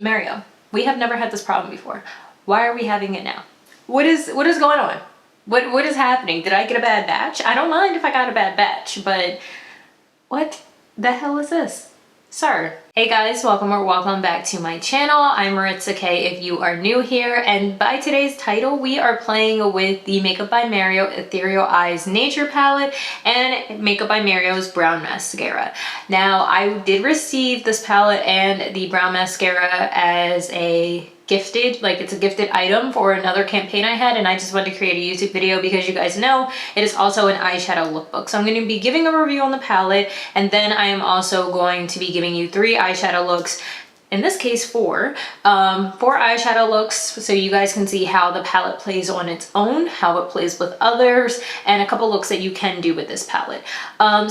Mario, we have never had this problem before. Why are we having it now? What is going on? What is happening? Did I get a bad batch? I don't mind if I got a bad batch, but what the hell is this? Sir. Hey guys, welcome back to my channel. I'm Maritzah K if you are new here, and by today's title we are playing with the Makeup by Mario Ethereal Eyes Nature Palette and Makeup by Mario's Brown Mascara. Now I did receive this palette and the brown mascara as a gifted, like it's a gifted item for another campaign I had, and I just wanted to create a YouTube video because you guys know it is also an eyeshadow lookbook. So I'm going to be giving a review on the palette, and then I am also going to be giving you 3 eyeshadow looks. In this case, 4 eyeshadow looks, so you guys can see how the palette plays on its own, how it plays with others, and a couple looks that you can do with this palette.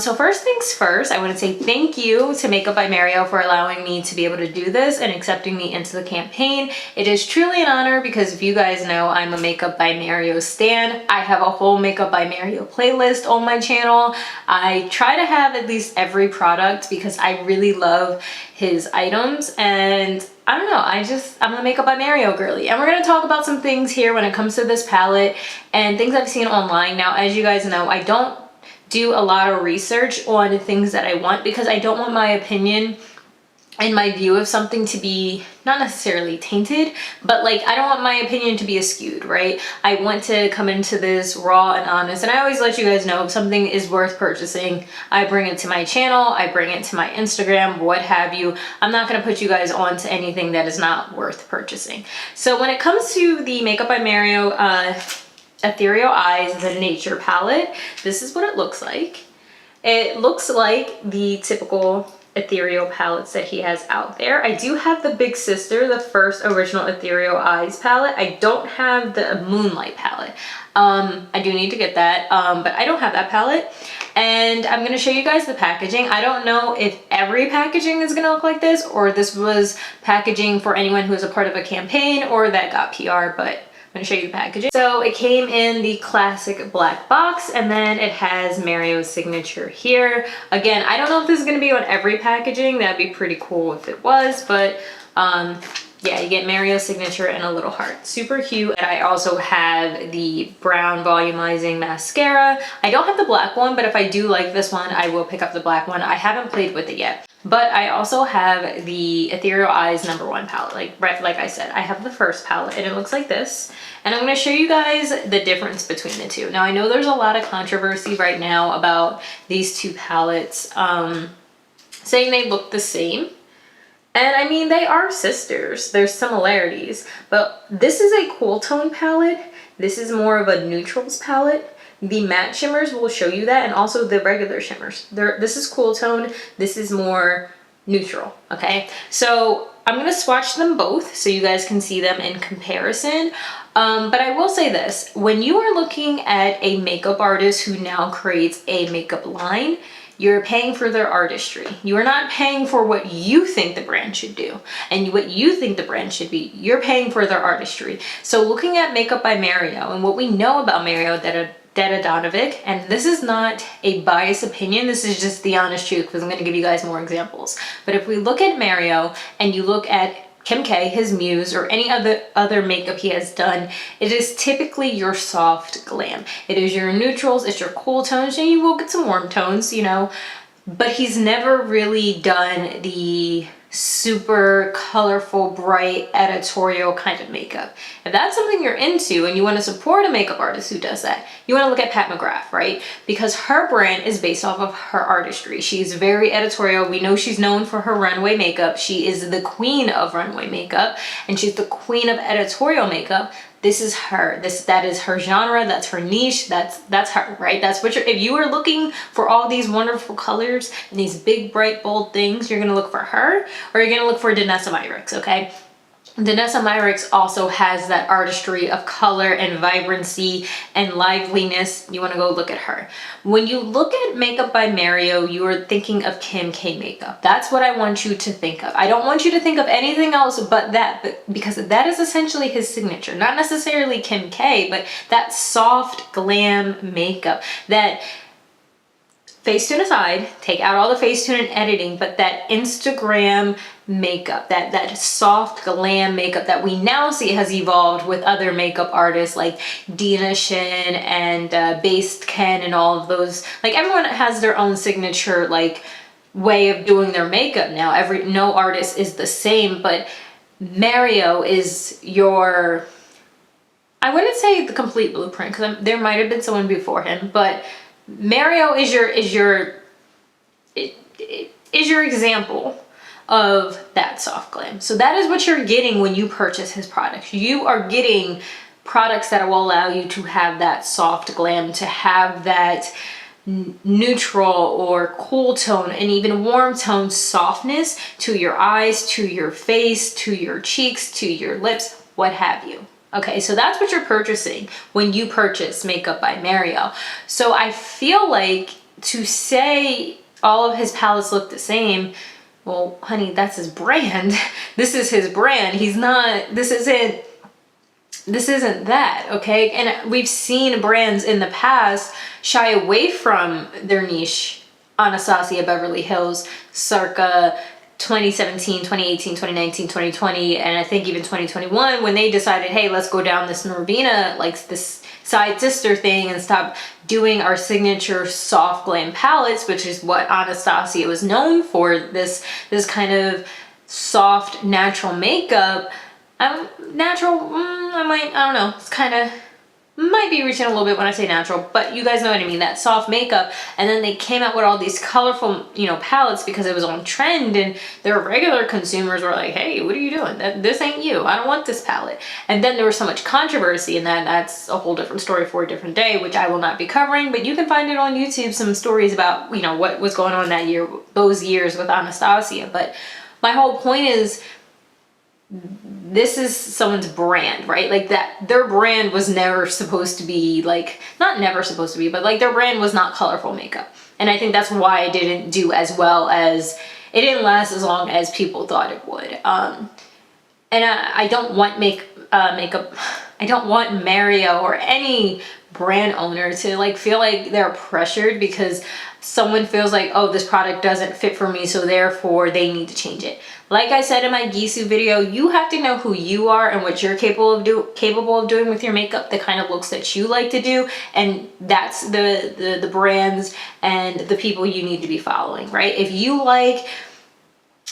So first things first, I want to say thank you to Makeup by Mario for allowing me to be able to do this and accepting me into the campaign. It is truly an honor because if you guys know, I'm a Makeup by Mario stan. I have a whole Makeup by Mario playlist on my channel. I try to have at least every product because I really love his items, and I don't know, I'm a Makeup by Mario girly. And we're gonna talk about some things here when it comes to this palette and things I've seen online. Now, as you guys know, I don't do a lot of research on things that I want because I don't want my opinion and my view of something to be not necessarily tainted, but like I don't want my opinion to be askewed, right? I want to come into this raw and honest, and I always let you guys know if something is worth purchasing, I bring it to my channel, I bring it to my Instagram, what have you. I'm not gonna put you guys on to anything that is not worth purchasing. So when it comes to the Makeup by Mario Ethereal Eyes, the Nature Palette, this is what it looks like. It looks like the typical ethereal palettes that he has out there. I do have the big sister, the first original Ethereal Eyes palette. I don't have the Moonlight palette. I do need to get that, but I don't have that palette. And I'm going to show you guys the packaging. I don't know if every packaging is going to look like this, or this was packaging for anyone who is a part of a campaign or that got PR, but I'm going to show you the packaging. So it came in the classic black box, and then it has Mario's signature here. Again, I don't know if this is going to be on every packaging. That'd be pretty cool if it was, but yeah, you get Mario's signature and a little heart. Super cute. And I also have the brown volumizing mascara. I don't have the black one, but if I do like this one, I will pick up the black one. I haven't played with it yet. But I also have the Ethereal Eyes #1 palette. Like I said, I have the first palette and it looks like this. And I'm going to show you guys the difference between the two. Now, I know there's a lot of controversy right now about these two palettes, saying they look the same. And I mean, they are sisters. There's similarities. But this is a cool tone palette. This is more of a neutrals palette. The matte shimmers will show you that, and also the regular shimmers. This is cool tone, this is more neutral, okay? So I'm gonna swatch them both so you guys can see them in comparison. But I will say this, when you are looking at a makeup artist who now creates a makeup line, you're paying for their artistry. You are not paying for what you think the brand should do and what you think the brand should be. You're paying for their artistry. So looking at Makeup by Mario and what we know about Mario Dadanovic, and this is not a biased opinion, this is just the honest truth because I'm going to give you guys more examples. But if we look at Mario and you look at Kim K, his muse, or any other makeup he has done, it is typically your soft glam. It is your neutrals, it's your cool tones, and you will get some warm tones, you know, but he's never really done the super colorful, bright, editorial kind of makeup. If that's something you're into and you want to support a makeup artist who does that, you want to look at Pat McGrath, right? Because her brand is based off of her artistry. She's very editorial. We know she's known for her runway makeup. She is the queen of runway makeup, and she's the queen of editorial makeup. This is her. That is her genre. That's her niche. That's her, right? That's what if you are looking for all these wonderful colors and these big, bright, bold things, you're gonna look for her, or you're gonna look for Danessa Myricks, okay? Danessa Myricks also has that artistry of color and vibrancy and liveliness. You want to go look at her. When you look at Makeup by Mario, you are thinking of Kim K makeup. That's what I want you to think of. I don't want you to think of anything else but that, because that is essentially his signature. Not necessarily Kim K, but that soft glam makeup, that Facetune aside, take out all the Facetune and editing, but that Instagram makeup, that soft glam makeup that we now see has evolved with other makeup artists like Dina Shin and Based Ken and all of those. Like, everyone has their own signature like way of doing their makeup now. No artist is the same, but Mario is your, I wouldn't say the complete blueprint, because there might have been someone before him, but Mario is your example of that soft glam. So that is what you're getting when you purchase his products. You are getting products that will allow you to have that soft glam, to have that neutral or cool tone and even warm tone softness to your eyes, to your face, to your cheeks, to your lips, what have you. Okay, so that's what you're purchasing when you purchase makeup by Mario. So I feel like to say all of his palettes look the same, well, honey, that's his brand. This is his brand. He's not, this isn't that, okay? And we've seen brands in the past shy away from their niche. Anastasia Beverly Hills, circa 2017, 2018, 2019, 2020, and I think even 2021, when they decided, hey, let's go down this Norvina, like this side sister thing, and stop doing our signature soft glam palettes, which is what Anastasia was known for, this kind of soft natural makeup. I don't know, it's kind of, might be reaching a little bit when I say natural, but you guys know what I mean, that soft makeup. And then they came out with all these colorful, you know, palettes because it was on trend, and their regular consumers were like, hey, what are you doing? This ain't you. I don't want this palette. And then there was so much controversy, and that's a whole different story for a different day, which I will not be covering, but you can find it on YouTube, some stories about, you know, what was going on that year, those years with Anastasia. But my whole point is, this is someone's brand, right? Like, that their brand was never supposed to be like, not never supposed to be, but like their brand was not colorful makeup. And I think that's why it didn't do as well, as it didn't last as long as people thought it would. And I don't want makeup, I don't want Mario or any brand owner to like feel like they're pressured because someone feels like, oh, this product doesn't fit for me, so therefore they need to change it. Like I said in my Gisou video, you have to know who you are and what you're capable of doing with your makeup, the kind of looks that you like to do, and that's the brands and the people you need to be following, right? If you like,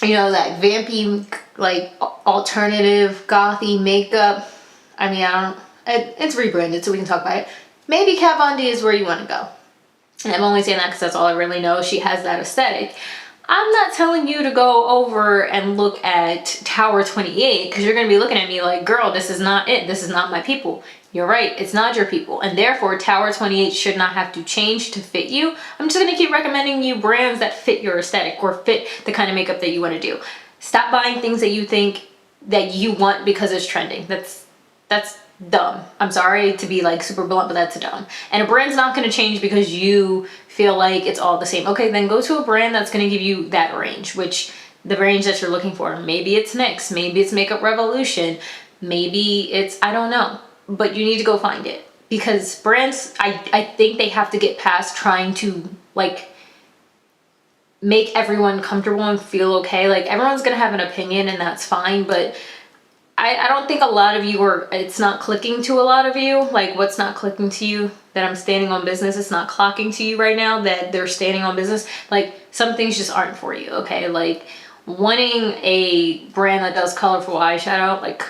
you know, that vampy, like alternative gothy makeup, I mean, it's rebranded, so we can talk about it. Maybe Kat Von D is where you want to go. And I'm only saying that because that's all I really know. She has that aesthetic. I'm not telling you to go over and look at Tower 28, because you're going to be looking at me like, girl, this is not it. This is not my people. You're right. It's not your people. And therefore, Tower 28 should not have to change to fit you. I'm just going to keep recommending you brands that fit your aesthetic or fit the kind of makeup that you want to do. Stop buying things that you think that you want because it's trending. That's dumb. I'm sorry to be like super blunt, but that's dumb. And a brand's not going to change because you feel like it's all the same. Okay, then go to a brand that's going to give you that range, which the range that you're looking for. Maybe it's NYX, maybe it's Makeup Revolution, maybe it's, I don't know, but you need to go find it, because brands, I think they have to get past trying to like make everyone comfortable and feel okay. Like, everyone's going to have an opinion, and that's fine, but I don't think a lot of you are, it's not clicking to a lot of you. Like, what's not clicking to you? That I'm standing on business. It's not clocking to you right now that they're standing on business. Like, some things just aren't for you, okay? Like, wanting a brand that does colorful eyeshadow, like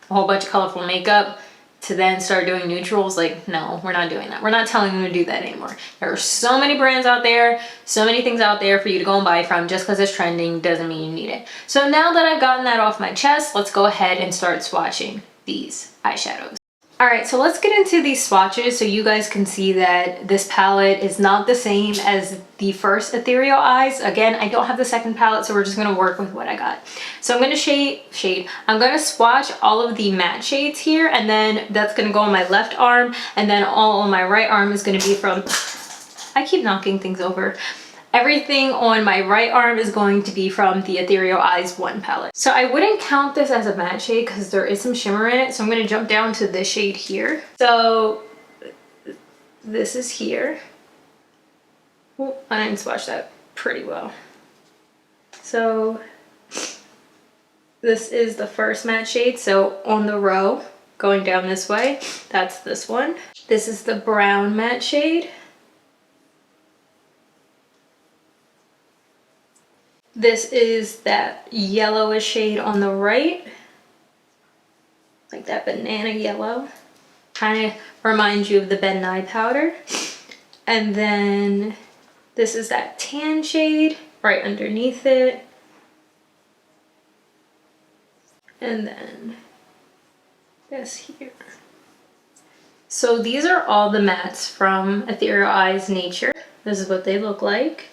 a whole bunch of colorful makeup, to then start doing neutrals, like, no, we're not doing that. We're not telling you to do that anymore. There are so many brands out there, so many things out there for you to go and buy from. Just because it's trending doesn't mean you need it. So now that I've gotten that off my chest, let's go ahead and start swatching these eyeshadows. All right, so let's get into these swatches so you guys can see that this palette is not the same as the first Ethereal Eyes. Again, I don't have the second palette, so we're just gonna work with what I got. So I'm gonna I'm gonna swatch all of the matte shades here, and then that's gonna go on my left arm, and then all on my right arm is gonna be from, I keep knocking things over. Everything on my right arm is going to be from the Ethereal Eyes 1 palette. So I wouldn't count this as a matte shade because there is some shimmer in it. So I'm going to jump down to this shade here. So this is here. Ooh, I didn't swatch that pretty well. So This is the first matte shade. So on the row, going down this way, that's this one. This is the brown matte shade. This is that yellowish shade on the right. Like that banana yellow. Kind of reminds you of the Ben Nye powder. And then this is that tan shade right underneath it. And then this here. So these are all the mattes from Ethereal Eyes Nature. This is what they look like.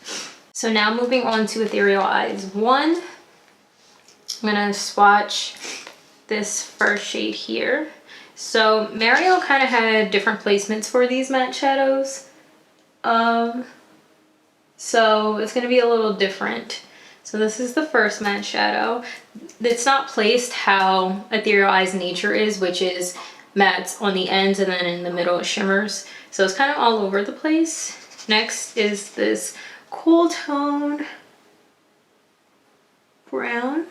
So now moving on to Ethereal Eyes 1. I'm gonna swatch this first shade here. So Mariel kind of had different placements for these matte shadows. So it's gonna be a little different. So this is the first matte shadow. It's not placed how Ethereal Eyes Nature is, which is mattes on the ends and then in the middle it shimmers. So it's kind of all over the place. Next is this cool tone brown.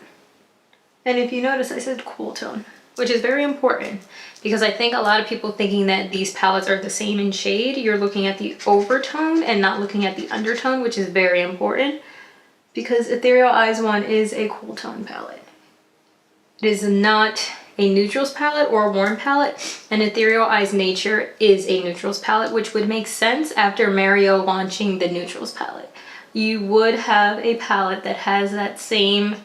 And if you notice, I said cool tone, which is very important because I think a lot of people thinking that these palettes are the same in shade, you're looking at the overtone and not looking at the undertone, which is very important because Ethereal Eyes 1 is a cool tone palette. It is not a neutrals palette or a warm palette, and Ethereal Eyes Nature is a neutrals palette, which would make sense after Mario launching the neutrals palette. You would have a palette that has that same,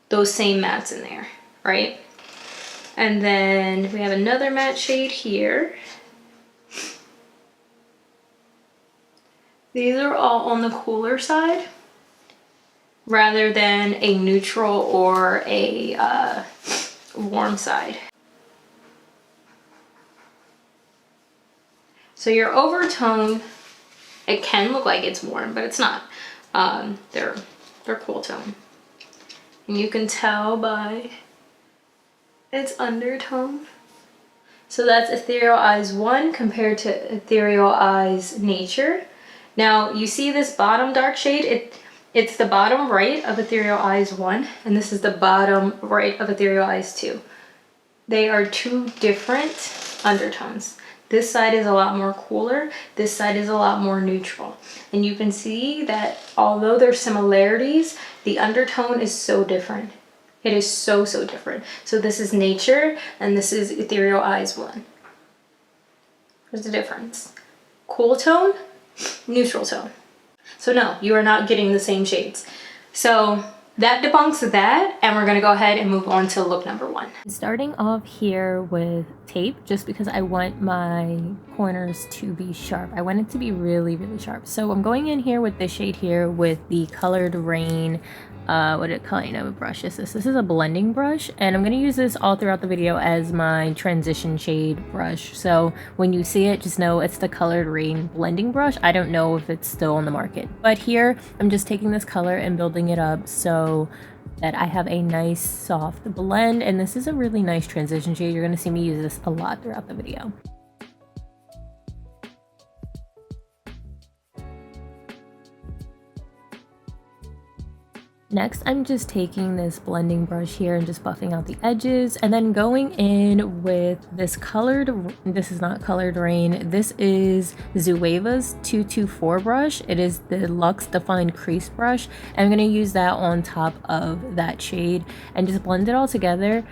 those same mattes in there, right? And then we have another matte shade here. These are all on the cooler side rather than a neutral or a warm side. So your overtone, it can look like it's warm, but it's not. They're cool tone. And you can tell by its undertone. So that's Ethereal Eyes 1 compared to Ethereal Eyes Nature. Now you see this bottom dark shade, it's the bottom right of Ethereal Eyes 1, and this is the bottom right of Ethereal Eyes 2. They are two different undertones. This side is a lot more cooler, this side is a lot more neutral. And you can see that although there's similarities, the undertone is so different. It is so different. So this is Nature and this is Ethereal Eyes 1. There's a difference. Cool tone, neutral tone. So no, you are not getting the same shades. So that debunks that, and we're gonna go ahead and move on to look number 1. Starting off here with tape, just because I want my corners to be sharp. I want it to be really sharp. So I'm going in here with this shade here with the Colored Rain, what kind of a brush is this? This is a blending brush, and I'm going to use this all throughout the video as my transition shade brush. So when you see it, just know it's the Colored Rain blending brush. I don't know if it's still on the market, but here I'm just taking this color and building it up so that I have a nice soft blend, and this is a really nice transition shade. You're going to see me use this a lot throughout the video. Next, I'm just taking this blending brush here and just buffing out the edges, and then going in with this this is not Colored Rain, this is Zoeva's 224 brush. It is the Luxe Defined Crease brush, and I'm going to use that on top of that shade and just blend it all together.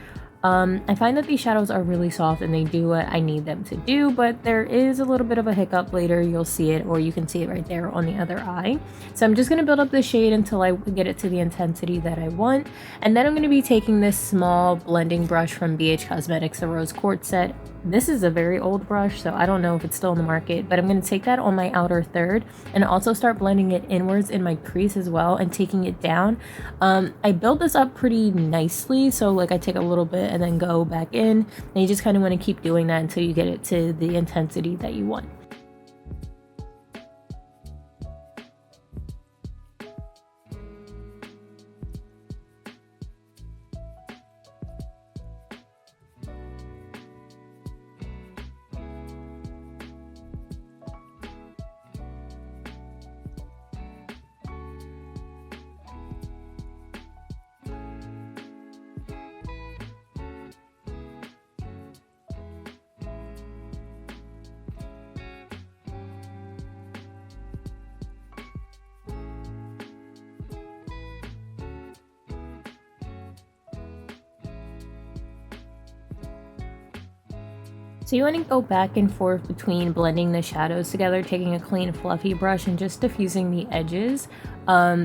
I find that these shadows are really soft and they do what I need them to do, but there is a little bit of a hiccup later. You'll see it, or you can see it right there on the other eye. So I'm just going to build up the shade until I get it to the intensity that I want. And then I'm going to be taking this small blending brush from BH Cosmetics, the Rose Quartz set. This is a very old brush, so I don't know if it's still in the market, but I'm going to take that on my outer third and also start blending it inwards in my crease as well and taking it down. I build this up pretty nicely, so like I take a little bit and then go back in, and you just kind of want to keep doing that until you get it to the intensity that you want. So you want to go back and forth between blending the shadows together, taking a clean fluffy brush and just diffusing the edges,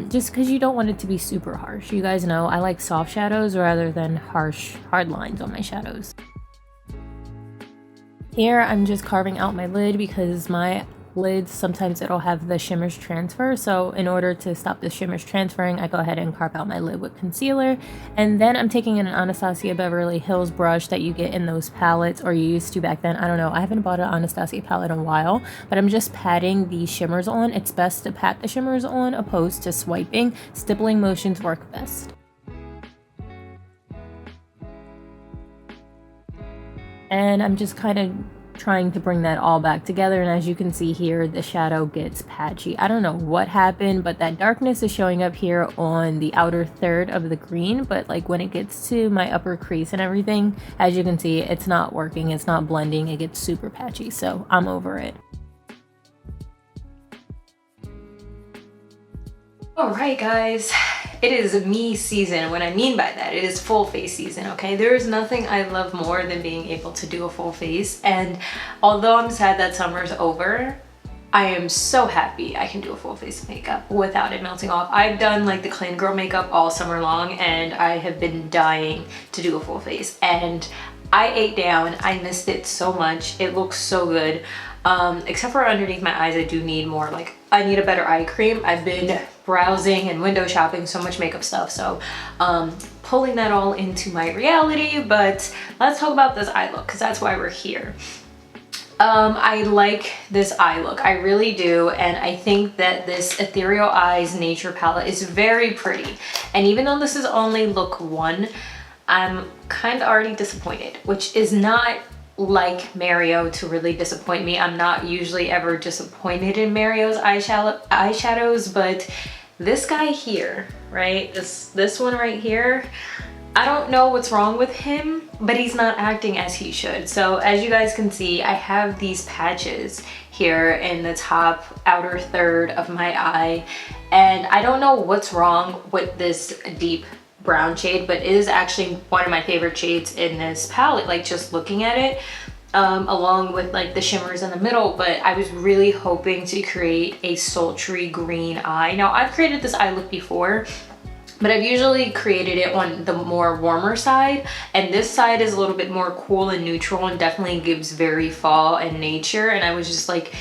just because you don't want it to be super harsh. You guys know I like soft shadows rather than harsh, hard lines on my shadows. Here I'm just carving out my lid because my lids, sometimes it'll have the shimmers transfer, so in order to stop the shimmers transferring, I go ahead and carve out my lid with concealer. And then I'm taking an Anastasia Beverly Hills brush that you get in those palettes, or you used to back then. I don't know, I haven't bought an Anastasia palette in a while, but I'm just patting the shimmers on. It's best to pat the shimmers on opposed to swiping. Stippling motions work best. And I'm just kind of trying to bring that all back together, and as you can see here, the shadow gets patchy. I don't know what happened, but that darkness is showing up here on the outer third of the green, but like when it gets to my upper crease and everything, as you can see, it's not working, it's not blending, it gets super patchy, so I'm over it. Alright guys, it is me season. What I mean by that, it is full face season, okay? There is nothing I love more than being able to do a full face, and although I'm sad that summer's over, I am so happy I can do a full face of makeup without it melting off. I've done like the clean girl makeup all summer long and I have been dying to do a full face, and I ate down. I missed it so much. It looks so good. Except for underneath my eyes, I do need more, like, I need a better eye cream. I've been browsing and window shopping so much makeup stuff, so pulling that all into my reality. But let's talk about this eye look, because that's why we're here. I like this eye look, I really do, and I think that this Ethereal Eyes Nature palette is very pretty. And even though this is only look 1, I'm kind of already disappointed, which is not like Mario to really disappoint me. I'm not usually ever disappointed in Mario's eyeshadows, but this guy here, right, this one right here, I don't know what's wrong with him, but he's not acting as he should. So as you guys can see, I have these patches here in the top outer third of my eye, and I don't know what's wrong with this deep brown shade, but it is actually one of my favorite shades in this palette, like just looking at it, along with like the shimmers in the middle. But I was really hoping to create a sultry green eye. Now I've created this eye look before, but I've usually created it on the more warmer side, and this side is a little bit more cool and neutral and definitely gives very fall and nature, and I was just like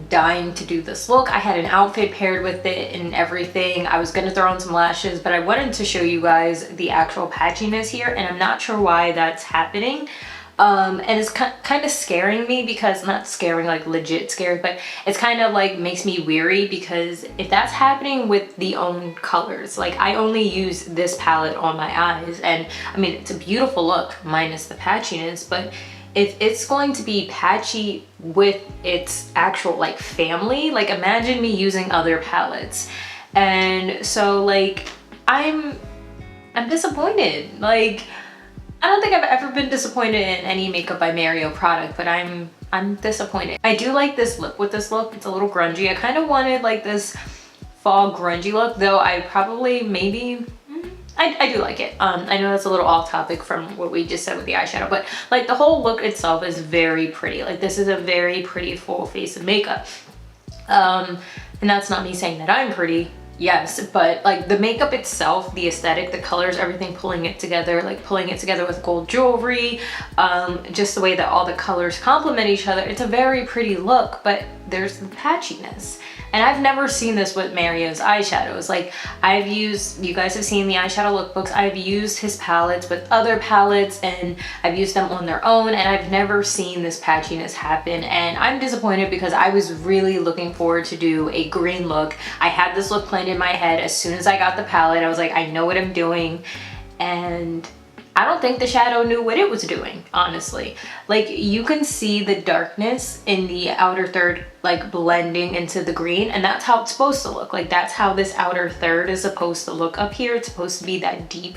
dying to do this look. I had an outfit paired with it and everything. I was gonna throw on some lashes, but I wanted to show you guys the actual patchiness here, and I'm not sure why that's happening. And it's kind of scaring me, because not scaring like legit scared, but it's kind of like makes me weary, because if that's happening with the own colors, like I only use this palette on my eyes, and I mean it's a beautiful look minus the patchiness, but if it's going to be patchy with its actual like family, like imagine me using other palettes. And so like I'm disappointed. Like I don't think I've ever been disappointed in any Makeup by Mario product, but I'm disappointed. I do like this lip with this look. It's a little grungy. I kind of wanted like this fall grungy look, though I probably maybe I do like it. I know that's a little off topic from what we just said with the eyeshadow, but like the whole look itself is very pretty. Like this is a very pretty full face of makeup. And that's not me saying that I'm pretty. Yes, but like the makeup itself, the aesthetic, the colors, everything, pulling it together, like pulling it together with gold jewelry, just the way that all the colors complement each other. It's a very pretty look, but there's the patchiness. And I've never seen this with Mario's eyeshadows. Like I've used, you guys have seen the eyeshadow lookbooks, I've used his palettes with other palettes, and I've used them on their own, and I've never seen this patchiness happen. And I'm disappointed because I was really looking forward to do a green look. I had this look planned in my head as soon as I got the palette. I was like, I know what I'm doing. And I don't think the shadow knew what it was doing, honestly. Like you can see the darkness in the outer third like blending into the green, and that's how it's supposed to look. Like that's how this outer third is supposed to look up here. It's supposed to be that deep,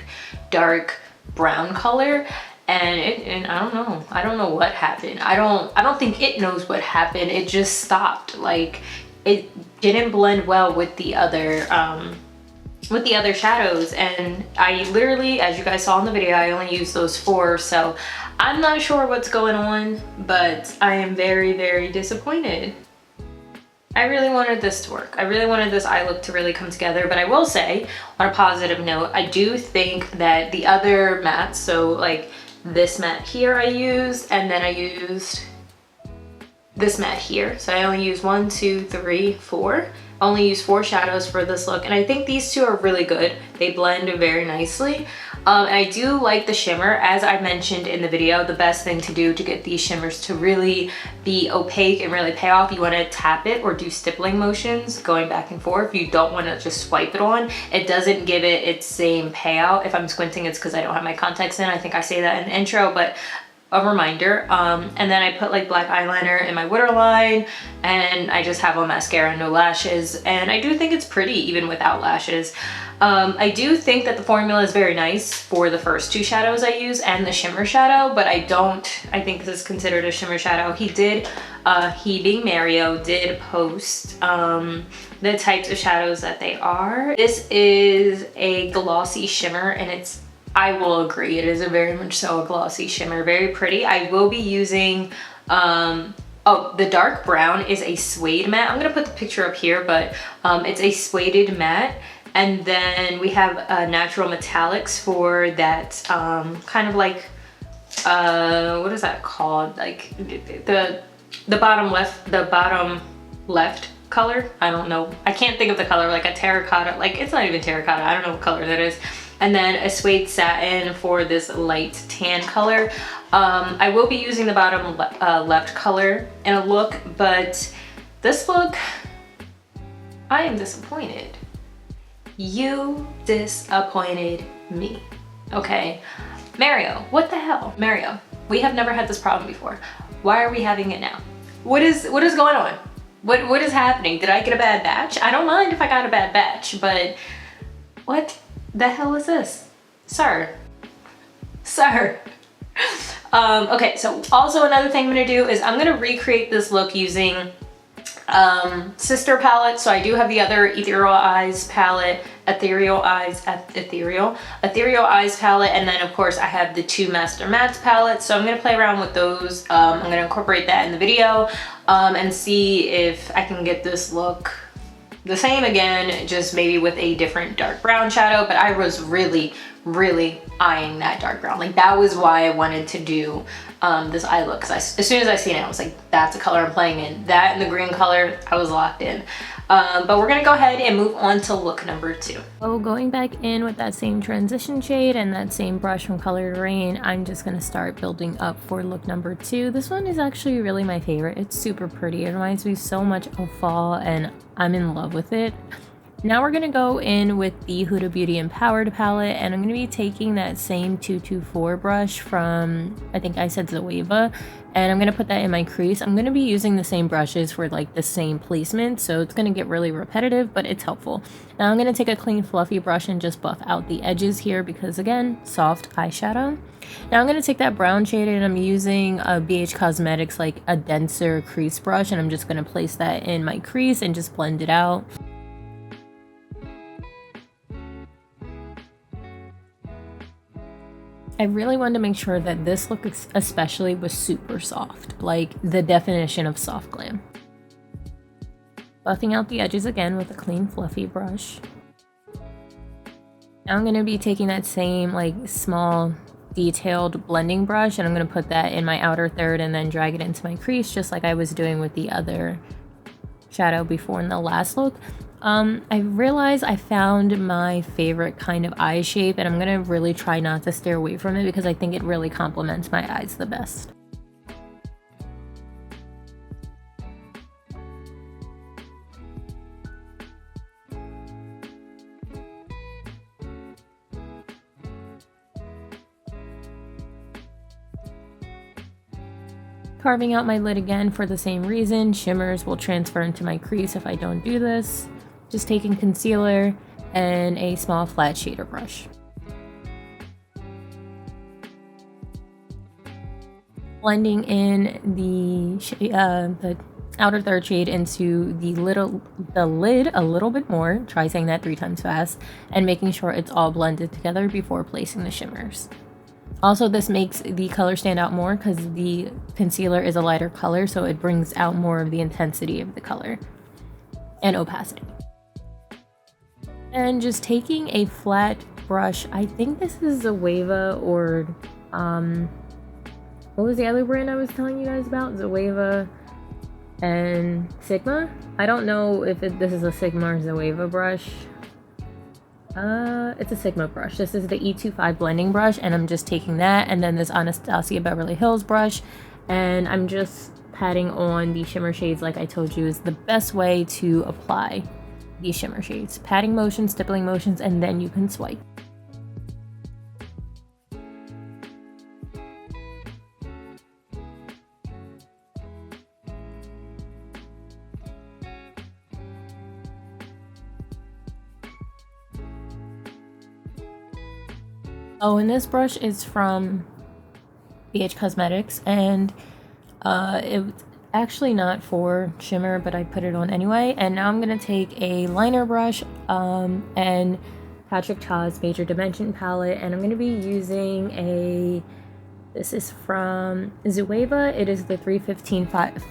dark brown color. And I don't know what happened. I don't think it knows what happened. It just stopped. Like it didn't blend well with the other with the other shadows, and I literally, as you guys saw in the video, I only used those 4, so I'm not sure what's going on, but I am very, very disappointed. I really wanted this to work. I really wanted this eye look to really come together, but I will say, on a positive note, I do think that the other mattes, so like this matte here I used, and then I used this matte here. So I only used 1, 2, 3, 4. Only used 4 shadows for this look, and I think these two are really good. They blend very nicely. And I do like the shimmer. As I mentioned in the video, the best thing to do to get these shimmers to really be opaque and really pay off, you want to tap it or do stippling motions going back and forth. You don't want to just swipe it on. It doesn't give it its same payout. If I'm squinting, it's because I don't have my contacts in. I think I say that in the intro, but a reminder. And then I put like black eyeliner in my waterline, and I just have on mascara, no lashes, and I do think it's pretty even without lashes. I do think that the formula is very nice for the first 2 shadows I use and the shimmer shadow, but I think this is considered a shimmer shadow. He being Mario did post the types of shadows that they are. This is a glossy shimmer, and I will agree, it is a very much so a glossy shimmer, very pretty. I will be using, oh, the dark brown is a suede matte. I'm gonna put the picture up here, but it's a suede matte. And then we have natural metallics for that kind of like, what is that called? Like the bottom left color. I don't know. I can't think of the color, like a terracotta, like it's not even terracotta. I don't know what color that is. And then a suede satin for this light tan color. I will be using the bottom left color in a look, but this look, I am disappointed. You disappointed me, okay? Mario, what the hell? Mario, we have never had this problem before. Why are we having it now? What is going on? What is happening? Did I get a bad batch? I don't mind if I got a bad batch, but what the hell is this? Sir. Okay, so also another thing I'm gonna do is I'm gonna recreate this look using sister palette. So I do have the other Ethereal Eyes palette, Ethereal Eyes palette, and then of course I have the 2 Master Mattes palettes. So I'm gonna play around with those. I'm gonna incorporate that in the video and see if I can get this look the same again, just maybe with a different dark brown shadow. But I was really eyeing that dark brown. Like that was why I wanted to do this eye look, because as soon as I seen it, I was like, that's the color I'm playing in. That and the green color, I was locked in. But we're gonna go ahead and move on to look number 2. So going back in with that same transition shade and that same brush from Colored Rain, I'm just gonna start building up for look number 2. This one is actually really my favorite. It's super pretty. It reminds me so much of fall, and I'm in love with it. Now we're gonna go in with the Huda Beauty Empowered palette, and I'm gonna be taking that same 224 brush from, I think I said Zoeva, and I'm gonna put that in my crease. I'm gonna be using the same brushes for like the same placement, so it's gonna get really repetitive, but it's helpful. Now I'm gonna take a clean fluffy brush and just buff out the edges here because, again, soft eyeshadow. Now I'm gonna take that brown shade, and I'm using a BH Cosmetics, like a denser crease brush, and I'm just gonna place that in my crease and just blend it out. I really wanted to make sure that this look especially was super soft, like the definition of soft glam. Buffing out the edges again with a clean fluffy brush. Now I'm going to be taking that same like small detailed blending brush, and I'm going to put that in my outer third and then drag it into my crease just like I was doing with the other shadow before in the last look. I realized I found my favorite kind of eye shape, and I'm gonna really try not to stay away from it because I think it really complements my eyes the best. Carving out my lid again for the same reason. Shimmers will transfer into my crease if I don't do this. Just taking concealer and a small flat shader brush. Blending in the outer third shade into the lid a little bit more, try saying that 3 times fast, and making sure it's all blended together before placing the shimmers. Also, this makes the color stand out more because the concealer is a lighter color, so it brings out more of the intensity of the color and opacity. And just taking a flat brush, I think this is Zoeva or what was the other brand I was telling you guys about? Zoeva and Sigma. I don't know if this is a Sigma or Zoeva brush. It's a Sigma brush. This is the E25 blending brush, and I'm just taking that, and then this Anastasia Beverly Hills brush, and I'm just patting on the shimmer shades like I told you is the best way to apply these shimmer shades. Patting motions, stippling motions, and then you can swipe. Oh, and this brush is from BH Cosmetics, and it's actually not for shimmer, but I put it on anyway. And now I'm gonna take a liner brush and Patrick Ta's Major Dimension palette, and I'm gonna be using this is from Zoeva. It is the 315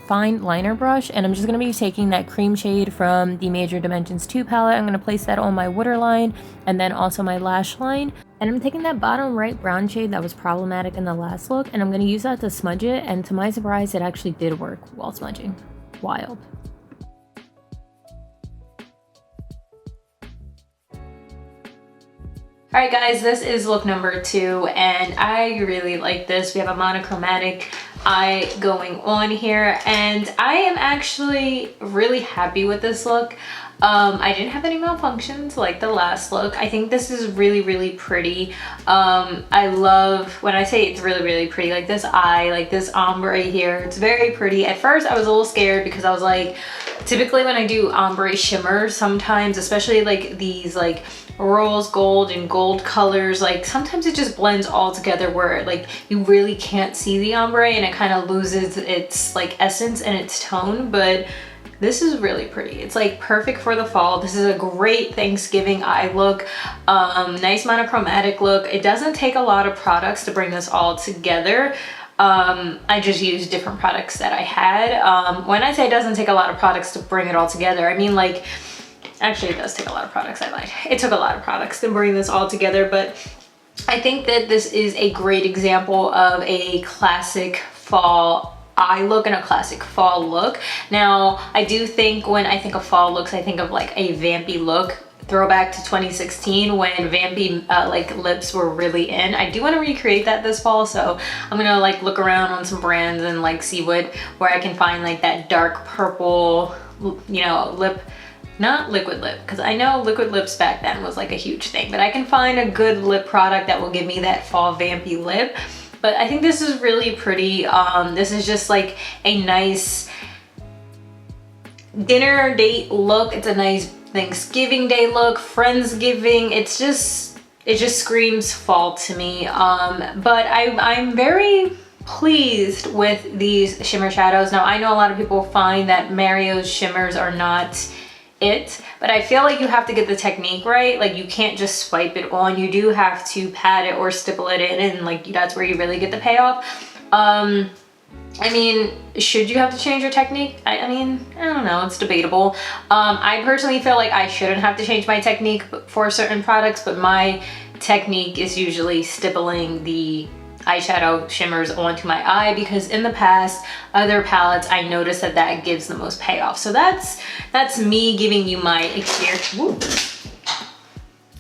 fine liner brush, and I'm just going to be taking that cream shade from the Major Dimensions 2 palette. I'm going to place that on my waterline and then also my lash line. And I'm taking that bottom right brown shade that was problematic in the last look, and I'm going to use that to smudge it, and to my surprise, it actually did work while smudging. Wild. All right, guys, this is look number 2, and I really like this. We have a monochromatic eye going on here, and I am actually really happy with this look. I didn't have any malfunctions like the last look. I think this is really, really pretty. I love, when I say it's really, really pretty, like this eye, like this ombre here, it's very pretty. At first, I was a little scared because I was like, typically when I do ombre shimmers, sometimes, especially like these like rose gold and gold colors, like sometimes it just blends all together where like you really can't see the ombre and it kind of loses its like essence and its tone. But this is really pretty. It's like perfect for the fall. This is a great Thanksgiving eye look. Nice monochromatic look. It doesn't take a lot of products to bring this all together. I just used different products that I had. When I say it doesn't take a lot of products to bring it all together, I mean like, actually it does take a lot of products, I lied. It took a lot of products to bring this all together, but I think that this is a great example of a classic fall eye look and a classic fall look. Now, I do think when I think of fall looks, I think of like a vampy look. Throwback to 2016 when vampy like lips were really in. I do want to recreate that this fall, so I'm gonna like look around on some brands and like see where I can find like that dark purple, you know, lip. Not liquid lip, because I know liquid lips back then was like a huge thing, but I can find a good lip product that will give me that fall vampy lip. But I think this is really pretty. This is just like a nice dinner date look. It's a nice Thanksgiving Day look, Friendsgiving. It just screams fall to me. But I'm very pleased with these shimmer shadows. Now I know a lot of people find that Mario's shimmers are not it, but I feel like you have to get the technique right. Like you can't just swipe it on. You do have to pat it or stipple it in, and like that's where you really get the payoff. I mean, should you have to change your technique? I mean, I don't know, it's debatable. I personally feel like I shouldn't have to change my technique for certain products, but my technique is usually stippling the eyeshadow shimmers onto my eye, because in the past other palettes I noticed that gives the most payoff. So that's me giving you my experience. Woo.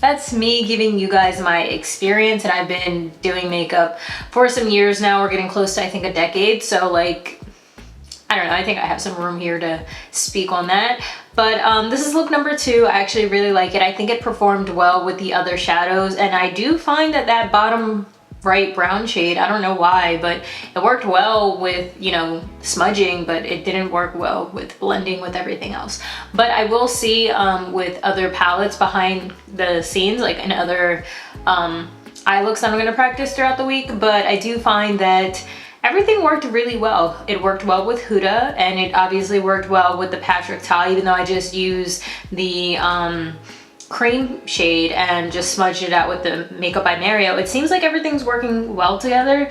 That's me giving you guys my experience, and I've been doing makeup for some years now. We're getting close to, I think, a decade. So like, I don't know, I think I have some room here to speak on that. But this is look number 2. I actually really like it. I think it performed well with the other shadows, and I do find that bottom right brown shade, I don't know why, but it worked well with, you know, smudging, but it didn't work well with blending with everything else. But I will see with other palettes behind the scenes, like in other eye looks that I'm going to practice throughout the week, but I do find that everything worked really well. It worked well with Huda, and it obviously worked well with the Patrick Ta, even though I just used the cream shade and just smudged it out with the Makeup by Mario. It seems like everything's working well together.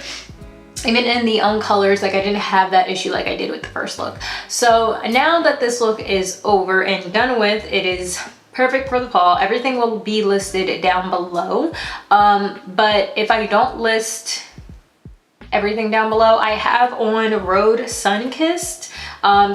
Even in the colors, like I didn't have that issue like I did with the first look. So now that this look is over and done with, it is perfect for the fall. Everything will be listed down below. But if I don't list everything down below, I have on Rhode Sun-Kissed.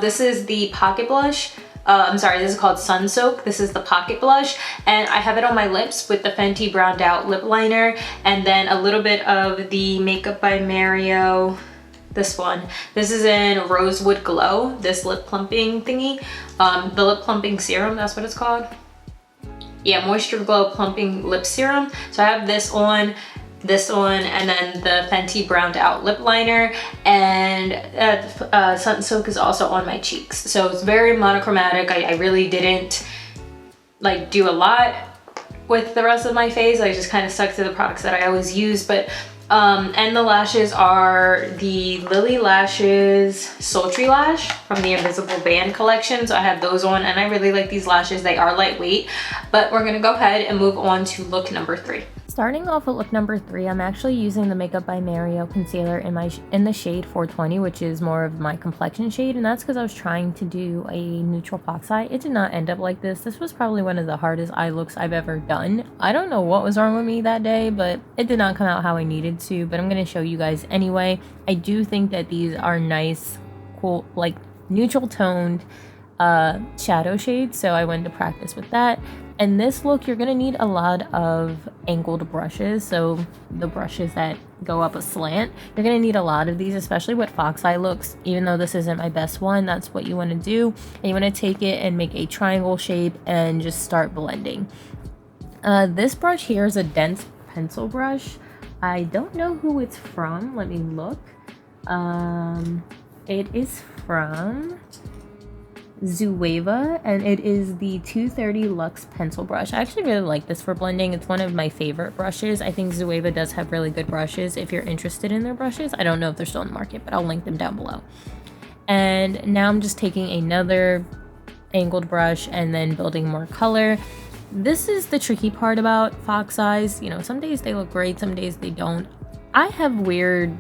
This is the pocket blush. I'm sorry, this is called Sun Soak. This is the pocket blush, and I have it on my lips with the Fenty Browned Out lip liner, and then a little bit of the Makeup by Mario, this one. This is in Rosewood Glow, this lip plumping thingy. The lip plumping serum, that's what it's called. Yeah, Moisture Glow Plumping Lip Serum. So I have this on, and then the Fenty Browned Out lip liner, and Sun Soak is also on my cheeks. So it's very monochromatic. I really didn't like do a lot with the rest of my face. I just kind of stuck to the products that I always use. But and the lashes are the Lily Lashes Sultry Lash from the Invisible Band collection. So I have those on, and I really like these lashes. They are lightweight. But we're gonna go ahead and move on to look number 3. Starting off with look number 3, I'm actually using the Makeup by Mario concealer in the shade 420, which is more of my complexion shade, and that's because I was trying to do a neutral fox eye. It did not end up like this. This was probably one of the hardest eye looks I've ever done. I don't know what was wrong with me that day, but it did not come out how I needed to, but I'm going to show you guys anyway. I do think that these are nice, cool, like neutral toned shadow shades, so I went to practice with that. And this look, you're gonna need a lot of angled brushes, so the brushes that go up a slant. You're gonna need a lot of these, especially with fox eye looks. Even though this isn't my best one, that's what you wanna do. And you wanna take it and make a triangle shape and just start blending. This brush here is a dense pencil brush. I don't know who it's from. Let me look. It is from Zoeva, and it is the 230 Luxe pencil brush. I actually really like this for blending. It's one of my favorite brushes. I think Zoeva does have really good brushes if you're interested in their brushes. I don't know if they're still in the market, but I'll link them down below. And now I'm just taking another angled brush and then building more color. This is the tricky part about fox eyes. You know, some days they look great, some days they don't. I have weird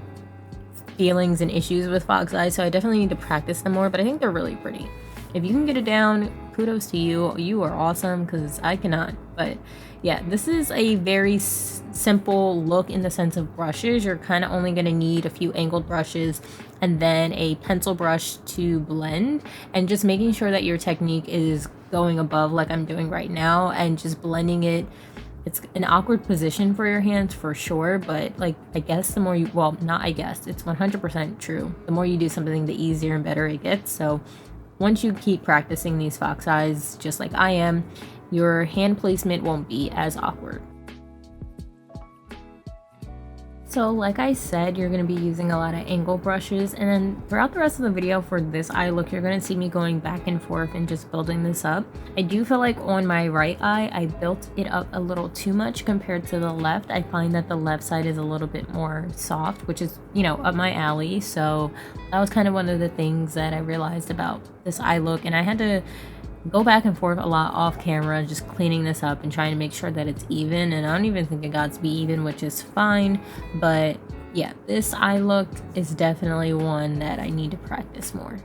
feelings and issues with fox eyes, so I definitely need to practice them more, but I think they're really pretty. If you can get it down, kudos to you. You are awesome, because I cannot. But yeah, this is a very simple look in the sense of brushes. You're kind of only going to need a few angled brushes and then a pencil brush to blend, and just making sure that your technique is going above like I'm doing right now and just blending it. It's an awkward position for your hands for sure, but like, I guess the more you, well, not I guess, it's 100% true. The more you do something, the easier and better it gets. So once you keep practicing these fox eyes, just like I am, your hand placement won't be as awkward. So like I said, you're going to be using a lot of angle brushes, and then throughout the rest of the video for this eye look, you're going to see me going back and forth and just building this up. I do feel like on my right eye, I built it up a little too much compared to the left. I find that the left side is a little bit more soft, which is, you know, up my alley. So that was kind of one of the things that I realized about this eye look, and I had to go back and forth a lot off camera, just cleaning this up and trying to make sure that it's even. And I don't even think it got to be even, which is fine. But yeah, this eye look is definitely one that I need to practice more.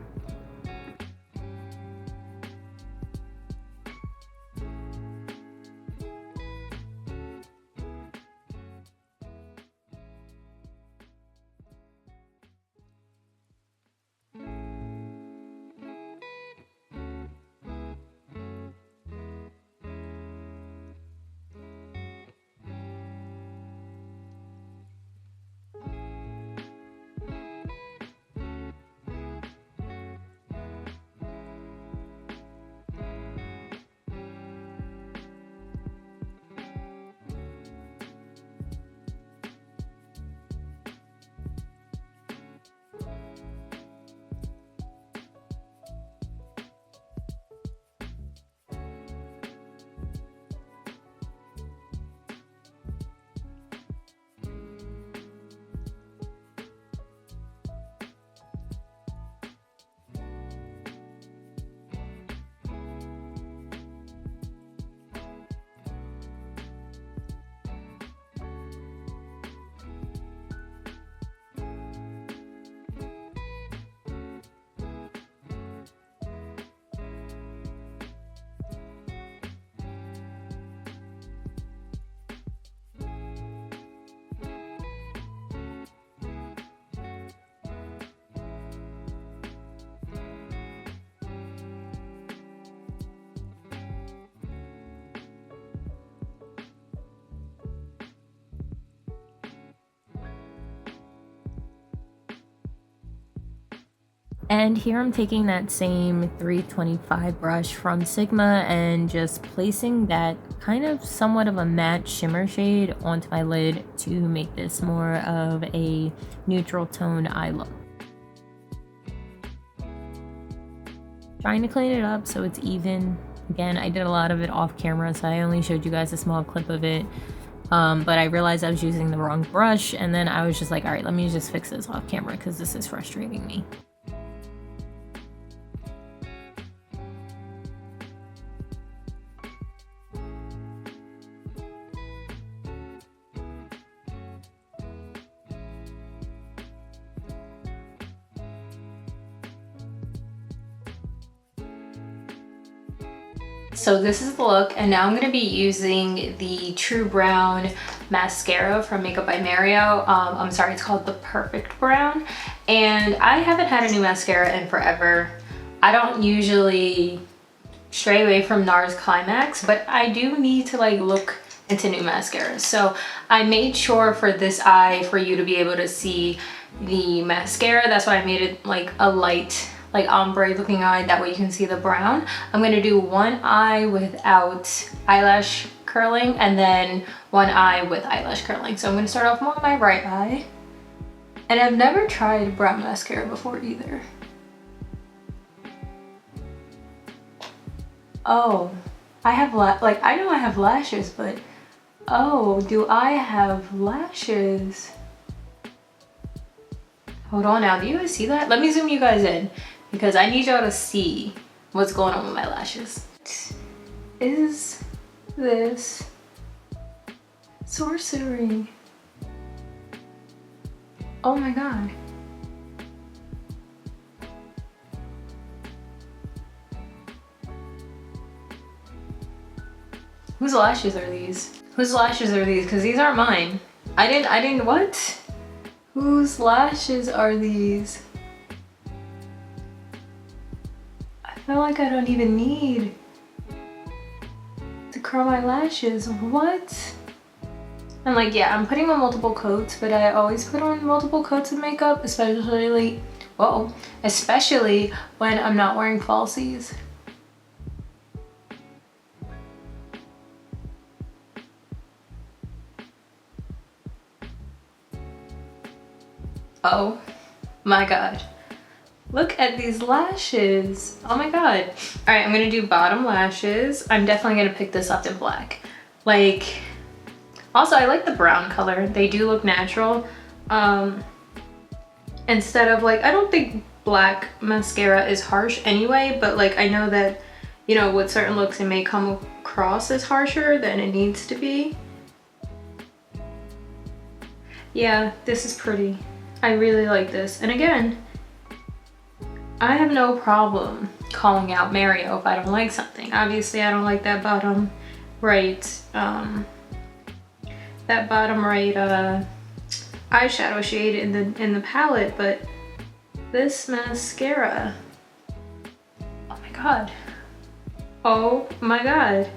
And here I'm taking that same 325 brush from Sigma and just placing that kind of somewhat of a matte shimmer shade onto my lid to make this more of a neutral toned eye look. Trying to clean it up so it's even. Again, I did a lot of it off camera, so I only showed you guys a small clip of it. But I realized I was using the wrong brush, and then I was just like, all right, let me just fix this off camera because this is frustrating me. So this is the look, and now I'm going to be using the True Brown mascara from Makeup by Mario. I'm sorry, it's called the Perfect Brown, and I haven't had a new mascara in forever. I don't usually stray away from NARS Climax, but I do need to like look into new mascaras. So I made sure for this eye for you to be able to see the mascara. That's why I made it like a light, like ombre looking eye, that way you can see the brown. I'm gonna do one eye without eyelash curling and then one eye with eyelash curling. So I'm gonna start off more on my right eye. And I've never tried brown mascara before either. Oh, I have like, I know I have lashes, but oh, do I have lashes? Hold on now, do you guys see that? Let me zoom you guys in, because I need y'all to see what's going on with my lashes. Is this sorcery? Oh my god. Whose lashes are these? Whose lashes are these? Because these aren't mine. I didn't, what? Whose lashes are these? I feel like I don't even need to curl my lashes. What? And like, yeah, I'm putting on multiple coats, but I always put on multiple coats of makeup, especially, whoa, especially when I'm not wearing falsies. Oh my god. Look at these lashes. Oh my god. All right, I'm gonna do bottom lashes. I'm definitely gonna pick this up in black. Like, also I like the brown color. They do look natural. Instead of like, I don't think black mascara is harsh anyway, but like I know that, you know, with certain looks it may come across as harsher than it needs to be. Yeah, this is pretty. I really like this. And again, I have no problem calling out Mario if I don't like something. Obviously, I don't like that bottom right, eyeshadow shade in the palette, but this mascara, oh my god. Oh my god.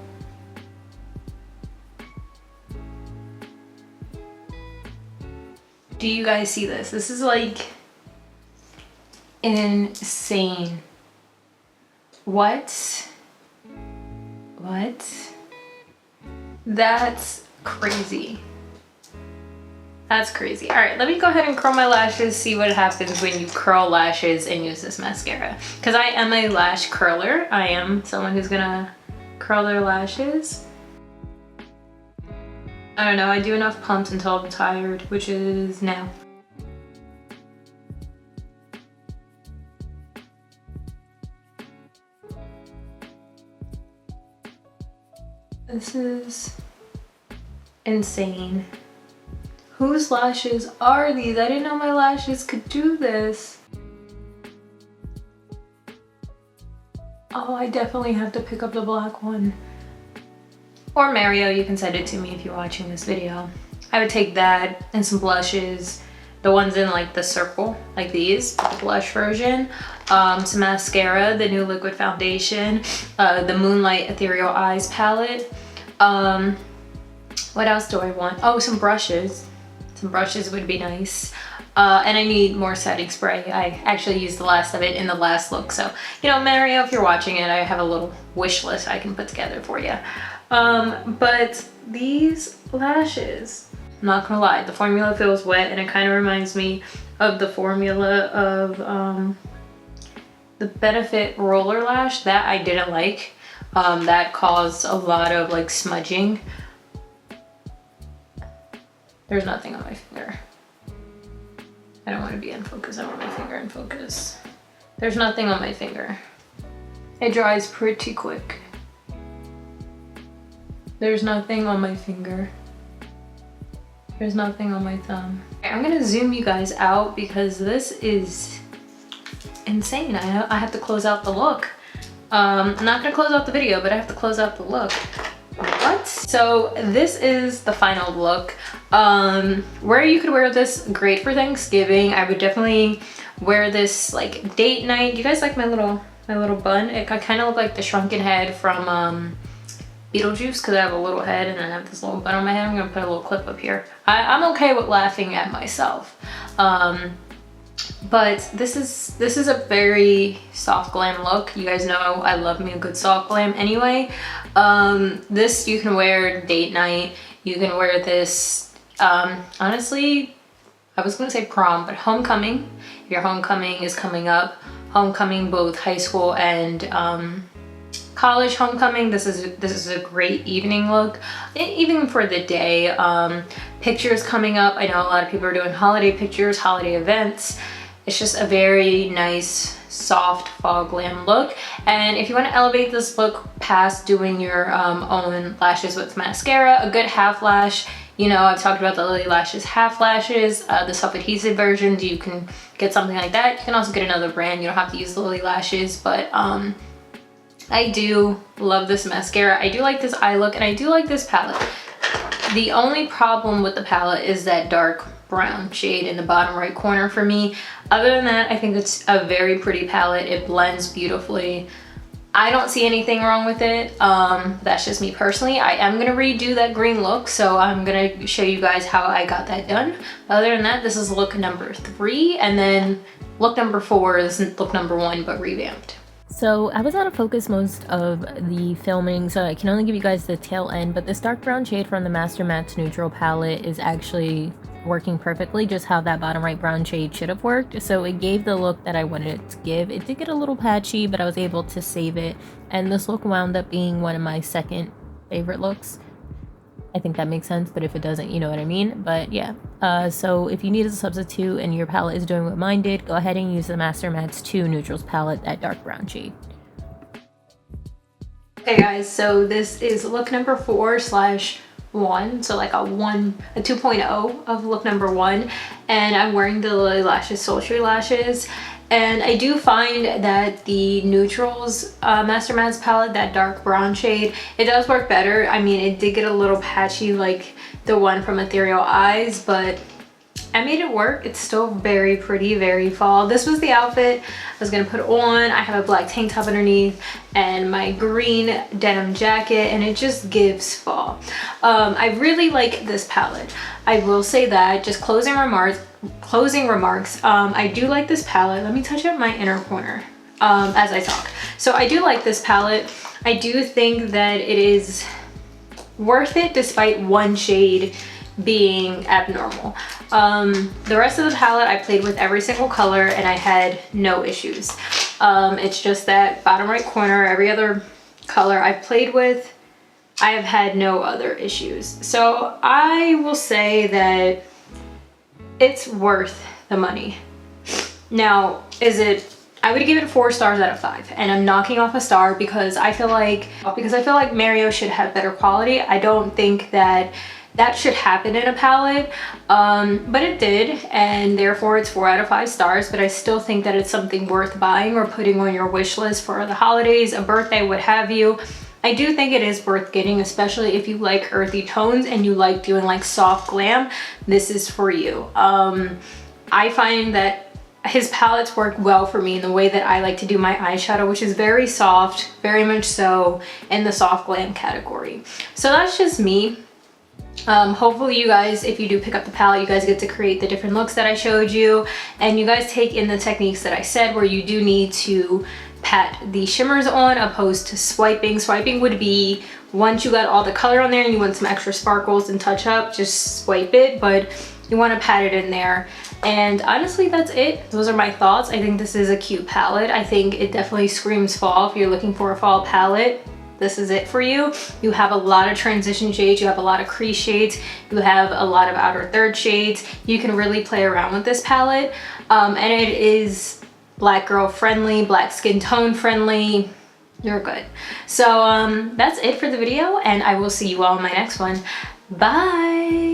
Do you guys see this? This is like insane. What? That's crazy. That's crazy. All right, let me go ahead and curl my lashes, see what happens when you curl lashes and use this mascara. Because I am a lash curler. I am someone who's gonna curl their lashes. I don't know, I do enough pumps until I'm tired, which is now. This is insane. Whose lashes are these? I didn't know my lashes could do this. Oh, I definitely have to pick up the black one. Or Mario, you can send it to me if you're watching this video. I would take that and some blushes, the ones in like the circle, like these, the blush version, some mascara, the new liquid foundation, the Moonlight Ethereal Eyes palette. What else do I want? Oh, some brushes. Some brushes would be nice. And I need more setting spray. I actually used the last of it in the last look. So, you know, Mario, if you're watching it, I have a little wish list I can put together for you. But these lashes, I'm not gonna lie, the formula feels wet and it kind of reminds me of the formula of the Benefit Roller Lash that I didn't like. That caused a lot of like smudging. There's nothing on my finger. I don't want to be in focus. I want my finger in focus. There's nothing on my finger. It dries pretty quick. There's nothing on my finger. There's nothing on my thumb. I'm gonna zoom you guys out because this is insane. I have to close out the look. I'm not gonna close out the video, but I have to close out the look. What? So this is the final look. Where you could wear this great for Thanksgiving. I would definitely wear this like date night. You guys like my little bun? It kind of look like the shrunken head from Beetlejuice because I have a little head and then I have this little bun on my head. I'm gonna put a little clip up here. I'm okay with laughing at myself. But this is a very soft glam look. You guys know I love me a good soft glam anyway. This you can wear date night. You can wear this, honestly, I was gonna say prom, but homecoming. If your homecoming is coming up, homecoming, both high school and college homecoming, this is a great evening look, even for the day. Pictures coming up, I know a lot of people are doing holiday pictures, holiday events. It's just a very nice, soft fall glam look. And if you want to elevate this look past doing your own lashes with mascara, a good half lash, you know, I've talked about the Lily Lashes half lashes, the self-adhesive versions, you can get something like that. You can also get another brand, you don't have to use the Lily Lashes, but I do love this mascara. I do like this eye look and I do like this palette. The only problem with the palette is that dark brown shade in the bottom right corner for me. Other than that, I think it's a very pretty palette. It blends beautifully. I don't see anything wrong with it. That's just me personally. I am gonna redo that green look, so I'm gonna show you guys how I got that done. Other than that, this is look number 3, and then look number 4 is look number 1, but revamped. So I was out of focus most of the filming, so I can only give you guys the tail end, but this dark brown shade from the Master Mattes Neutral palette is actually working perfectly, just how that bottom right brown shade should have worked. So it gave the look that I wanted it to give. It did get a little patchy, but I was able to save it, and this look wound up being one of my second favorite looks. I think that makes sense, but if it doesn't, you know what I mean. But yeah, so if you need a substitute and your palette is doing what mine did, go ahead and use the Master Mattes 2 Neutrals palette, that dark brown shade. Okay guys, so this is look number 4/1, so like a 2.0 of look number 1, and I'm wearing the Lily Lashes Sultry Lashes. And I do find that the Neutrals Master Mattes palette, that dark brown shade, it does work better. I mean, it did get a little patchy like the one from Ethereal Eyes, but I made it work. It's still very pretty, very fall. This was the outfit I was gonna put on. I have a black tank top underneath and my green denim jacket, and it just gives fall. I really like this palette. I will say that, just closing remarks, I do like this palette. Let me touch up my inner corner as I talk. So I do like this palette. I do think that it is worth it despite one shade being abnormal. The rest of the palette I played with every single color and I had no issues. It's just that bottom right corner, every other color I played with, I have had no other issues. So I will say that it's worth the money. Now, I would give it 4 stars out of 5, and I'm knocking off a star because I feel like Mario should have better quality. I don't think that should happen in a palette, but it did, and therefore it's 4 out of 5 stars. But I still think that it's something worth buying or putting on your wish list for the holidays, a birthday, what have you. I do think it is worth getting, especially if you like earthy tones and you like doing like soft glam. This is for you. I find that his palettes work well for me in the way that I like to do my eyeshadow, which is very soft, very much so in the soft glam category. So that's just me. Hopefully you guys, if you do pick up the palette, you guys get to create the different looks that I showed you, and you guys take in the techniques that I said, where you do need to pat the shimmers on opposed to swiping. Swiping would be once you got all the color on there and you want some extra sparkles and touch up, just swipe it, but you want to pat it in there. And honestly, that's it. Those are my thoughts. I think this is a cute palette. I think it definitely screams fall. If you're looking for a fall palette, this is it for you. You have a lot of transition shades, you have a lot of crease shades, you have a lot of outer third shades. You can really play around with this palette. And it is black girl friendly, black skin tone friendly. You're good. So that's it for the video, and I will see you all in my next one. Bye.